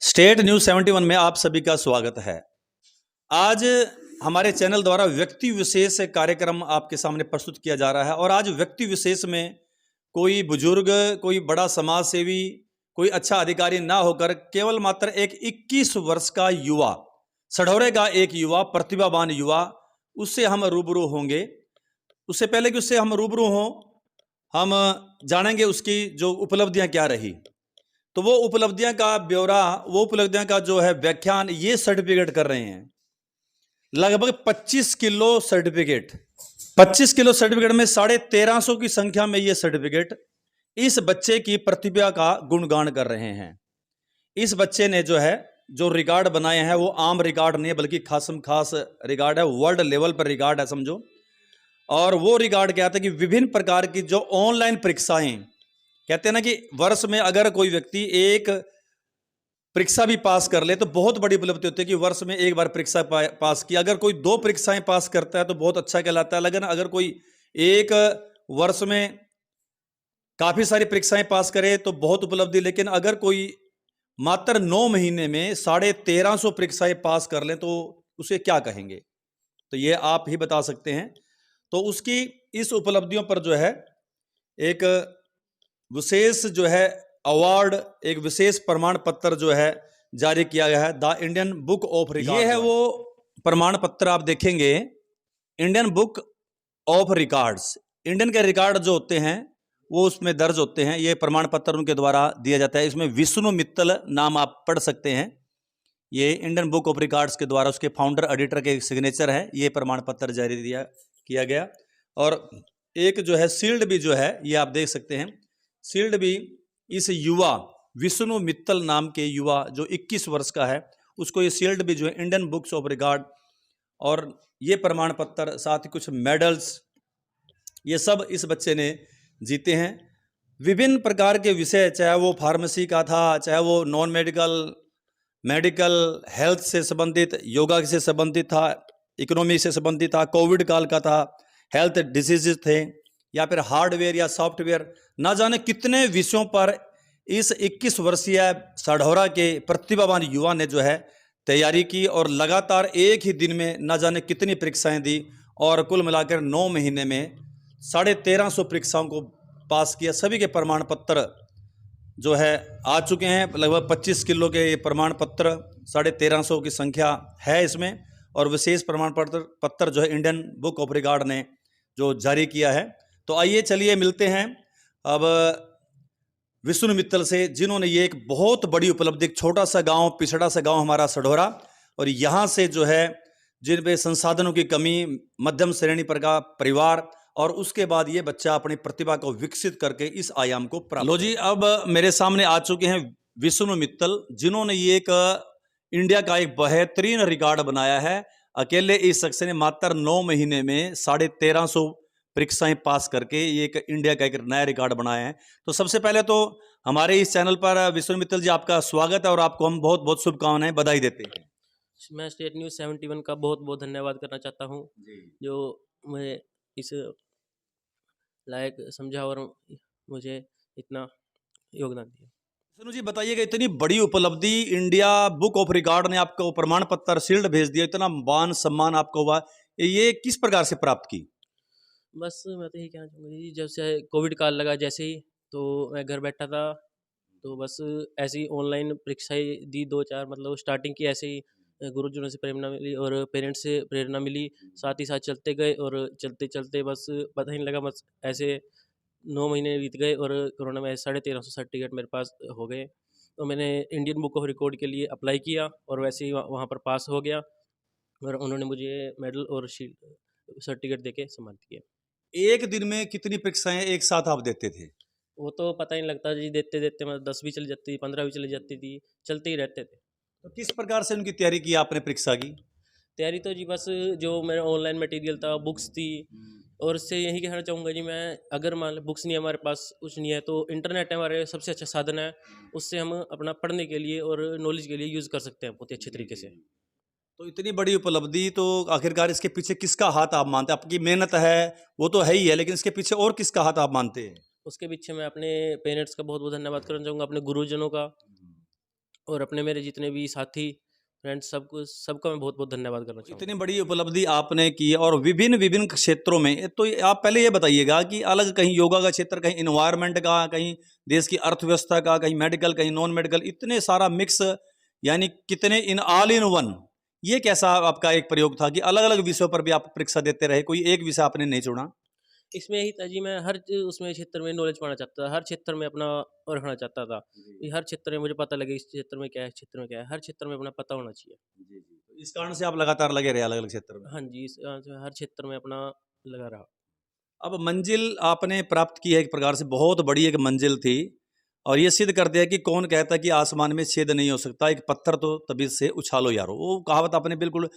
State news 71 में आप सभी का स्वागत है। आज हमारे चैनल द्वारा व्यक्ति विशेष कार्यक्रम आपके सामने प्रस्तुत किया जा रहा है और आज व्यक्ति विशेष में कोई बुजुर्ग, कोई बड़ा समाज सेवी, कोई अच्छा अधिकारी ना होकर केवल मात्र एक 21 वर्ष का युवा, सढौरे का एक युवा, प्रतिभावान युवा, उससे हम रूबरू होंगे। उससे पहले कि उससे हम रूबरू हों, हम जानेंगे उसकी जो उपलब्धियां क्या रही। तो वो उपलब्धियां का ब्यौरा, वो उपलब्धियां का जो है व्याख्यान ये सर्टिफिकेट कर रहे हैं। लगभग 25 किलो सर्टिफिकेट, 25 किलो सर्टिफिकेट में 1350 की संख्या में ये सर्टिफिकेट इस बच्चे की प्रतिभा का गुणगान कर रहे हैं। इस बच्चे ने जो रिकॉर्ड बनाए हैं वो आम रिकॉर्ड नहीं है, बल्कि खासम खास रिकॉर्ड है, वर्ल्ड लेवल पर रिकॉर्ड है समझो। और वो रिकॉर्ड क्या था कि विभिन्न प्रकार की जो ऑनलाइन परीक्षाएं, कहते हैं ना कि वर्ष में अगर कोई व्यक्ति एक परीक्षा भी पास कर ले तो बहुत बड़ी उपलब्धि होती है कि वर्ष में एक बार परीक्षा पास की। अगर कोई 2 परीक्षाएं पास करता है तो बहुत अच्छा कहलाता है, लेकिन अगर कोई एक वर्ष में काफी सारी परीक्षाएं पास करे तो बहुत उपलब्धि। लेकिन अगर कोई मात्र 9 महीने में 1350 परीक्षाएं पास कर ले तो उसे क्या कहेंगे, तो ये आप ही बता सकते हैं। तो उसकी इस उपलब्धियों पर एक विशेष अवार्ड, एक विशेष प्रमाण पत्र जारी किया गया है, the Indian book of record. ये है वो प्रमाण पत्र, आप देखेंगे Indian book of records. Indian के रिकॉर्ड जो होते हैं वो उसमें दर्ज होते हैं, ये प्रमाण पत्र उनके द्वारा दिया जाता है। इसमें विष्णु मित्तल नाम आप पढ़ सकते हैं। ये इंडियन बुक ऑफ रिकॉर्ड्स के द्वारा उसके फाउंडर एडिटर के सिग्नेचर है, ये प्रमाण पत्र जारी किया गया। और एक सील्ड भी ये आप देख सकते हैं, सील्ड भी इस युवा विष्णु मित्तल नाम के युवा जो 21 वर्ष का है, उसको ये सील्ड भी इंडियन बुक्स ऑफ रिकॉर्ड और ये प्रमाण पत्र, साथ ही कुछ मेडल्स, ये सब इस बच्चे ने जीते हैं। विभिन्न प्रकार के विषय, चाहे वो फार्मेसी का था, चाहे वो नॉन मेडिकल, मेडिकल, हेल्थ से संबंधित, योगा से संबंधित था, इकोनॉमी से संबंधित था, कोविड काल का था, हेल्थ डिसीजेज थे, या फिर हार्डवेयर या सॉफ्टवेयर, ना जाने कितने विषयों पर इस 21 वर्षीय सढौरा के प्रतिभावान युवा ने तैयारी की और लगातार एक ही दिन में ना जाने कितनी परीक्षाएं दी और कुल मिलाकर 9 महीने में 1350 परीक्षाओं को पास किया। सभी के प्रमाण पत्र आ चुके हैं। लगभग 25 किलो के ये प्रमाण पत्र, 1350 की संख्या है इसमें, और विशेष प्रमाण पत्र इंडियन बुक ऑफ रिकॉर्ड ने जो जारी किया है। तो आइए चलिए मिलते हैं अब विष्णु मित्तल से, जिन्होंने ये एक बहुत बड़ी उपलब्धि, एक छोटा सा गांव, पिछड़ा सा गांव हमारा सढौरा, और यहाँ से जिनपे संसाधनों की कमी, मध्यम श्रेणी पर का परिवार, और उसके बाद ये बच्चा अपनी प्रतिभा को विकसित करके इस आयाम को प्राप्त। लो जी, अब मेरे सामने आ चुके हैं विष्णु मित्तल, जिन्होंने ये एक इंडिया का एक बेहतरीन रिकॉर्ड बनाया है। अकेले इस शख्स ने मात्र 9 महीने में 1350 परीक्षाएं पास करके ये एक इंडिया का एक नया रिकॉर्ड बनाया है। तो सबसे पहले तो हमारे इस चैनल पर विष्णु मित्तल जी, आपका स्वागत है और आपको हम बहुत बहुत शुभकामनाएं, बधाई देते हैं। मैं स्टेट न्यूज़ 71 का बहुत बहुत धन्यवाद करना चाहता हूं, जो मुझे इस लायक समझा और मुझे इतना योगदान दिया। विष्णु जी बताइएगा, इतनी बड़ी उपलब्धि, इंडिया बुक ऑफ रिकॉर्ड ने आपको प्रमाण पत्र शील्ड भेज दिया, इतना मान सम्मान आपको हुआ, ये किस प्रकार से प्राप्त की? बस मैं तो यही कहना चाहूँगा जी, जब से कोविड काल लगा जैसे ही, तो मैं घर बैठा था, तो बस ऐसे ही ऑनलाइन परीक्षाएं दी 2-4, मतलब स्टार्टिंग की ऐसे ही गुरुजनों से प्रेरणा मिली और पेरेंट्स से प्रेरणा मिली, साथ ही साथ चलते गए और चलते चलते बस पता ही नहीं लगा, बस ऐसे 9 महीने बीत गए और कोरोना में 1350 सर्टिफिकेट मेरे पास हो गए। तो मैंने इंडियन बुक ऑफ रिकॉर्ड के लिए अप्लाई किया और वैसे ही वहाँ पर पास हो गया और उन्होंने मुझे मेडल और सर्टिफिकेट देके सम्मानित किया। एक दिन में कितनी परीक्षाएं एक साथ आप देते थे? वो तो पता ही नहीं लगता जी, देते देते मतलब 10 भी चली जाती थी, 15 भी चली जाती थी, चलते ही रहते थे। तो किस प्रकार से उनकी तैयारी की आपने परीक्षा की? तैयारी तो जी बस जो मेरा ऑनलाइन मटेरियल था, बुक्स थी, और इससे यही कहना चाहूँगा जी मैं, अगर मान लो बुक्स नहीं है हमारे पास, कुछ नहीं है, तो इंटरनेट है हमारे सबसे अच्छा साधन है, उससे हम अपना पढ़ने के लिए और नॉलेज के लिए यूज़ कर सकते हैं बहुत ही अच्छे तरीके से। तो इतनी बड़ी उपलब्धि, तो आखिरकार इसके पीछे किसका हाथ आप मानते हैं? आपकी मेहनत है वो तो है ही है, लेकिन इसके पीछे और किसका हाथ आप मानते हैं? उसके पीछे मैं अपने पेरेंट्स का बहुत बहुत धन्यवाद करना चाहूँगा, अपने गुरुजनों का, और अपने मेरे जितने भी साथी फ्रेंड्स सबका मैं बहुत बहुत धन्यवाद करना चाहूँगा। इतनी बड़ी उपलब्धि आपने की और विभिन्न विभिन्न क्षेत्रों में, तो आप पहले ये बताइएगा कि अलग कहीं योगा का क्षेत्र, कहीं इन्वायरमेंट का, कहीं देश की अर्थव्यवस्था का, कहीं मेडिकल, कहीं नॉन मेडिकल, इतने सारा मिक्स, यानी कितने इन ऑल इन वन, ये कैसा आपका एक प्रयोग था कि अलग अलग विषयों पर भी आप परीक्षा देते रहे, कोई एक विषय आपने नहीं चुना? इसमें यही था जी, मैं हर उसमें क्षेत्र में नॉलेज पाना चाहता था, हर क्षेत्र में अपना और रखना चाहता था कि हर क्षेत्र में मुझे पता लगे इस क्षेत्र में क्या है, इस क्षेत्र में क्या है, हर क्षेत्र में अपना पता होना चाहिए। जी, जी। तो इस कारण से आप लगातार लगे रहे अलग-अलग क्षेत्र में। हाँ जी, हर क्षेत्र में अपना लगा रहा। अब मंजिल आपने प्राप्त की है, एक प्रकार से बहुत बड़ी एक मंजिल थी और ये सिद्ध कर दिया कि कौन कहता कि आसमान में छेद नहीं हो सकता, एक पत्थर तो तभी से उछालो यारो, वो कहावत आपने बिल्कुल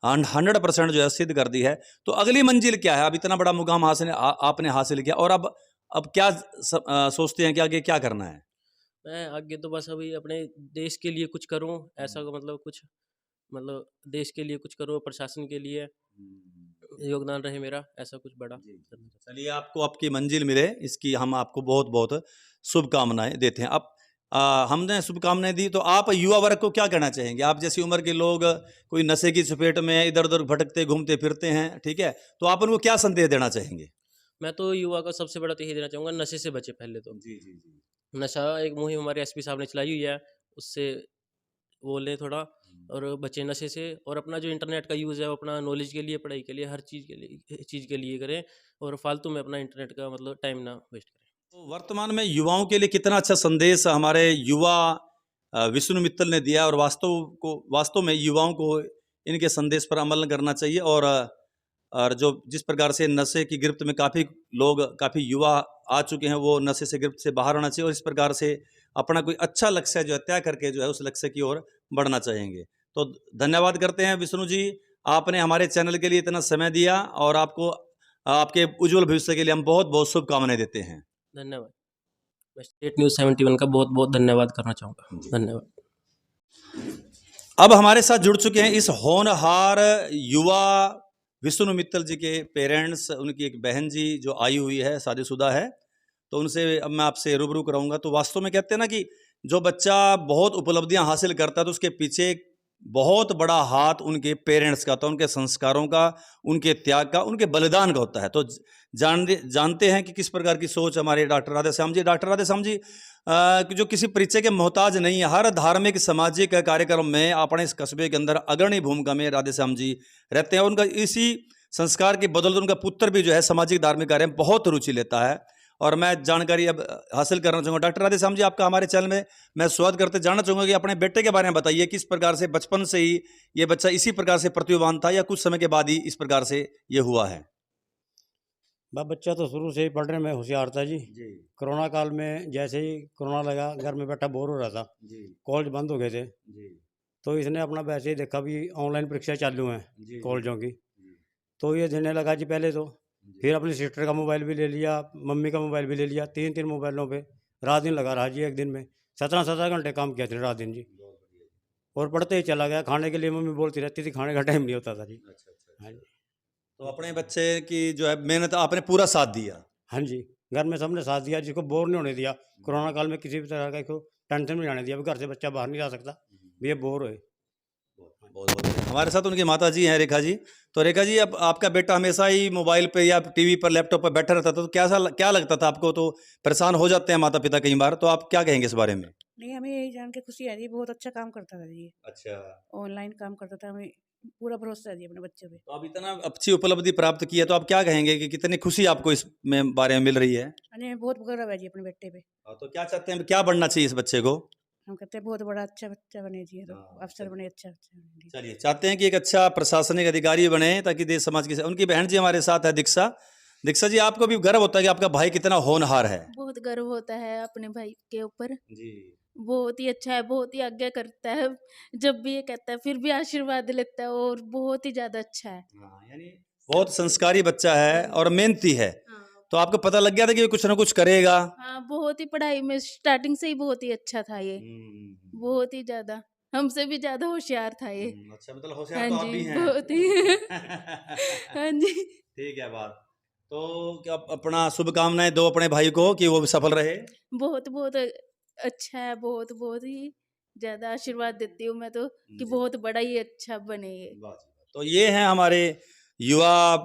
100% जो है सिद्ध कर दी है। तो अगली मंजिल क्या है? अब इतना बड़ा मुकाम आपने हासिल किया और अब क्या सोचते हैं कि आगे क्या करना है? मैं आगे तो बस अभी अपने देश के लिए कुछ करूँ, ऐसा मतलब कुछ मतलब देश के लिए कुछ करूँ, प्रशासन के लिए योगदान रहे मेरा, ऐसा कुछ बड़ा जी, जी। करना चाहता चलिए, आपको आपकी मंजिल मिले, इसकी हम आपको बहुत-बहुत शुभकामनाएँ देते हैं। अब हमने शुभकामनाएँ दी, तो आप युवा वर्ग को क्या कहना चाहेंगे? आप जैसी उम्र के लोग कोई नशे की चपेट में इधर-उधर भटकते घूमते फिरते हैं, ठीक है? तो आप उनको क्या संदेश देना चाहेंगे? मैं तो युवा को सबसे बड़ा तो यही देना चाहूँगा, नशे से बचे पहले तो। जी, जी, जी। नशा एक मुहिम हमारे एसपी साहब ने चलाई हुई है, उससे वो लें थोड़ा और बचें नशे से, और अपना जो इंटरनेट का यूज़ है वो अपना नॉलेज के लिए, पढ़ाई के लिए, हर चीज़ के लिए करें और फालतू में अपना इंटरनेट का मतलब टाइम ना वेस्ट करें। तो वर्तमान में युवाओं के लिए कितना अच्छा संदेश हमारे युवा विष्णु मित्तल ने दिया और वास्तव में युवाओं को इनके संदेश पर अमल करना चाहिए और जो जिस प्रकार से नशे की गिरफ्त में काफ़ी युवा आ चुके हैं, वो नशे से गिरफ्त से बाहर आना चाहिए और इस प्रकार से अपना कोई अच्छा लक्ष्य जो है तय करके जो है उस लक्ष्य की ओर बढ़ना चाहेंगे। तो धन्यवाद करते हैं विष्णु जी, आपने हमारे चैनल के लिए इतना समय दिया और आपके उज्जवल भविष्य के लिए हम बहुत बहुत शुभकामनाएं देते हैं। धन्यवाद। मैं स्टेट न्यूज़ 71 का बहुत बहुत धन्यवाद करना चाहूँगा। धन्यवाद। अब हमारे साथ जुड़ चुके हैं इस होनहार युवा विष्णु मित्तल जी के पेरेंट्स, उनकी एक बहन जी जो आई हुई है, शादीशुदा है। तो उनसे अब मैं आपसे रूबरू कराऊंगा। तो वास्तव में कहते हैं ना कि जो बच्चा बहुत उपलब्धियां हासिल करता है तो उसके पीछे एक बहुत बड़ा हाथ उनके पेरेंट्स का, तो उनके संस्कारों का, उनके त्याग का, उनके बलिदान का होता है। तो जानते हैं कि किस प्रकार की सोच हमारे डॉक्टर राधे श्याम जी कि जो किसी परिचय के मोहताज नहीं है, हर धार्मिक सामाजिक कार्यक्रम में अपने इस कस्बे के अंदर अग्रणी भूमिका में राधे श्याम जी रहते हैं। उनका इसी संस्कार की बदौलत उनका पुत्र भी जो है सामाजिक धार्मिक कार्य में बहुत रुचि लेता है। और मैं जानकारी अब हासिल करना चाहूँगा। डॉक्टर राधे श्याम जी, आपका हमारे चैनल में मैं स्वागत करते जानना चाहूँगा कि अपने बेटे के बारे में बताइए, किस प्रकार से बचपन से ही ये बच्चा इसी प्रकार से प्रतिभावान था या कुछ समय के बाद ही इस प्रकार से ये हुआ है? बच्चा तो शुरू से ही पढ़ने में होशियार था जी। जी कोरोना काल में जैसे ही कोरोना लगा, घर में बैठा बोर हो रहा था, जी कॉलेज बंद हो गए थे, जी तो इसने अपना वैसे ही देखा भी ऑनलाइन परीक्षा चालू हैं जी कॉलेजों की, जी तो ये देने लगा जी पहले तो। जी। फिर अपनी सिस्टर का मोबाइल भी ले लिया, मम्मी का मोबाइल भी ले लिया, 3-3 मोबाइलों पे रात दिन लगा रहा जी। एक दिन में 17-17 घंटे काम किया था रात दिन जी। बहुत बढ़िया। और पढ़ते ही चला गया। खाने के लिए मम्मी बोलती रहती थी, खाने का टाइम नहीं होता था जी। अच्छा अच्छा हाँ अच्छा। जी। तो अपने बच्चे की जो है मेहनत आपने पूरा साथ दिया। हाँ जी, घर में सबने साथ दिया, जिसको बोर नहीं होने दिया। कोरोना काल में किसी भी तरह का इसको टेंशन नहीं आने दिया। अब घर से बच्चा बाहर नहीं जा सकता, भी ये बोर होए। बहुत बहुत बढ़िया। हमारे साथ उनकी माता जी हैं, रेखा जी। तो रेखा जी, अब आपका बेटा हमेशा ही मोबाइल पे या टीवी पर, लैपटॉप पर बैठा रहता था, तो क्या लगता था आपको? तो परेशान हो जाते हैं माता पिता कई बार, तो आप क्या कहेंगे इस बारे में? नहीं, हमें यही जान के खुशी है जी, बहुत अच्छा काम करता था जी ये। अच्छा। ऑनलाइन काम करता था, हमें पूरा भरोसा है जी अपने बच्चे पे। तो आप इतना अच्छी उपलब्धि प्राप्त की है, तो आप क्या कहेंगे कि कितनी खुशी आपको इस में बारे में मिल रही है? हमें बहुत गर्व है जी अपने बेटे पे। तो क्या चाहते हैं, क्या बनना चाहिए इस बच्चे को? हम कहते हैं बहुत बड़ा अच्छा बच्चा बने जी, तो हाँ, अफसर बने, अच्छा बच्चा बने जी। चलिए, चाहते हैं कि एक अच्छा प्रशासनिक अधिकारी बने ताकि देश समाज की उनकी बहन जी हमारे साथ है, दीक्षा। दीक्षा जी, आपको भी गर्व होता है कि आपका भाई कितना होनहार है? बहुत गर्व होता है अपने भाई के ऊपर। जी। बहुत ही अच्छा है, बहुत ही आज्ञा करता है। जब भी ये कहता है फिर भी आशीर्वाद लेता है और बहुत ही ज़्यादा अच्छा है। हाँ, यानी बहुत संस्कारी बच्चा है और मेहनती है। हाँ। तो आपको पता लग गया था कि ये कुछ ना कुछ करेगा? हाँ, बहुत ही पढ़ाई में स्टार्टिंग से ही बहुत ही अच्छा था ये। बहुत ही ज़्यादा, हमसे भी ज़्यादा होशियार था ये। अच्छा, मतलब होशियार हाँ तो आप जी, भी हैं। बहुत ही। हाँ जी। ठीक है बात। तो क्या अपना शुभकामनाएं दो अपने भाई को कि वो सफल रहे। बहुत-बहुत अच्छा है, बहुत-बहुत ही ज़्यादा आशीर्वाद देती हूँ मैं तो कि बहुत बड़ा ही अच्छा बने ये। तो ये हैं हमारे युवा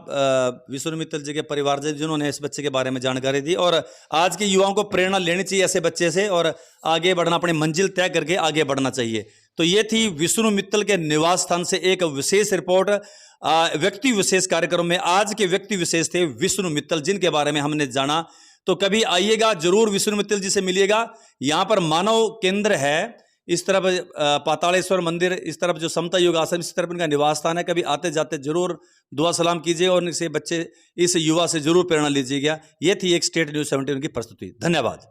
विष्णु मित्तल जी के परिवारजन जिन्होंने इस बच्चे के बारे में जानकारी दी, और आज के युवाओं को प्रेरणा लेनी चाहिए ऐसे बच्चे से और आगे बढ़ना, अपनी मंजिल तय करके आगे बढ़ना चाहिए। तो ये थी विष्णु मित्तल के निवास स्थान से एक विशेष रिपोर्ट व्यक्ति विशेष कार्यक्रम में। आज के व्यक्ति विशेष थे विष्णु मित्तल, जिनके बारे में हमने जाना। तो कभी आइएगा जरूर, विष्णु मित्तल जी से मिलिएगा। यहाँ पर मानव केंद्र है, इस तरफ पातालेश्वर मंदिर, इस तरफ जो समता योग आश्रम, इस तरफ इनका निवास स्थान है। कभी आते जाते जरूर दुआ सलाम कीजिए और इस युवा से जरूर प्रेरणा लीजिएगा। ये थी एक स्टेट न्यूज़ 17 की प्रस्तुति। धन्यवाद।